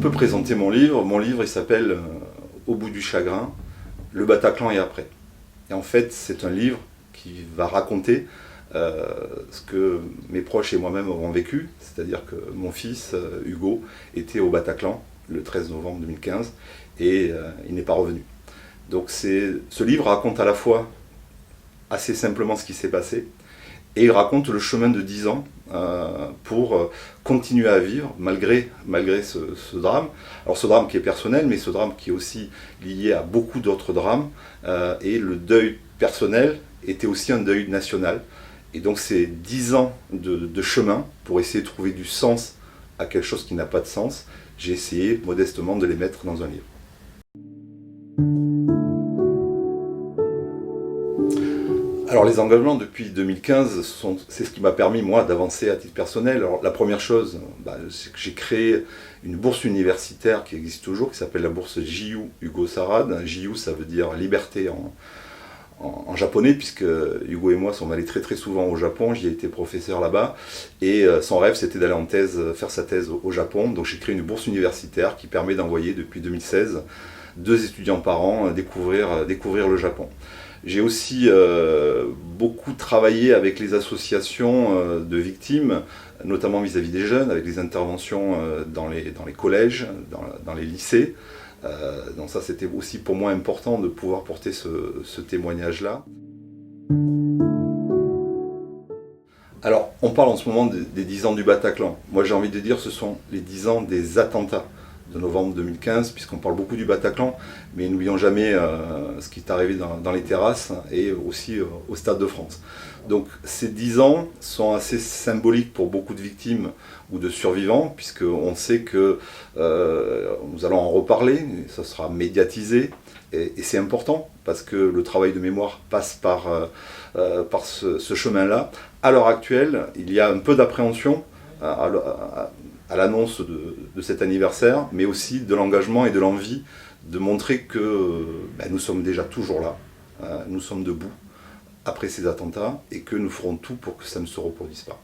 peu présenter mon livre. Mon livre, il s'appelle Au bout du chagrin, le Bataclan et après. Et en fait, c'est un livre qui va raconter ce que mes proches et moi-même avons vécu. C'est-à-dire que mon fils, Hugo, était au Bataclan le 13 novembre 2015 et il n'est pas revenu. Donc ce livre raconte à la fois assez simplement ce qui s'est passé, et il raconte le chemin de 10 ans pour continuer à vivre malgré ce drame. Alors ce drame qui est personnel, mais ce drame qui est aussi lié à beaucoup d'autres drames. Et le deuil personnel était aussi un deuil national. Et donc c'est 10 ans de chemin pour essayer de trouver du sens à quelque chose qui n'a pas de sens. J'ai essayé modestement de les mettre dans un livre. Alors les engagements depuis 2015, c'est ce qui m'a permis moi d'avancer à titre personnel. Alors la première chose, c'est que j'ai créé une bourse universitaire qui existe toujours, qui s'appelle la bourse JU Hugo Sarad. JU, ça veut dire liberté en japonais, puisque Hugo et moi sommes allés très très souvent au Japon. J'y ai été professeur là-bas, et son rêve c'était d'aller en thèse, faire sa thèse au Japon. Donc j'ai créé une bourse universitaire qui permet d'envoyer depuis 2016 2 étudiants par an découvrir le Japon. J'ai aussi beaucoup travaillé avec les associations de victimes, notamment vis-à-vis des jeunes, avec des interventions dans les collèges, dans les lycées. Donc ça, c'était aussi pour moi important de pouvoir porter ce témoignage-là. Alors, on parle en ce moment des 10 ans du Bataclan. Moi, j'ai envie de dire que ce sont les 10 ans des attentats de novembre 2015, puisqu'on parle beaucoup du Bataclan, mais n'oublions jamais ce qui est arrivé dans les terrasses et aussi au Stade de France. Donc ces 10 ans sont assez symboliques pour beaucoup de victimes ou de survivants, puisqu'on sait que nous allons en reparler, ça sera médiatisé, et c'est important, parce que le travail de mémoire passe par ce chemin-là. À l'heure actuelle, il y a un peu d'appréhension à l'annonce de cet anniversaire, mais aussi de l'engagement et de l'envie de montrer que nous sommes déjà toujours là, nous sommes debout après ces attentats, et que nous ferons tout pour que ça ne se reproduise pas.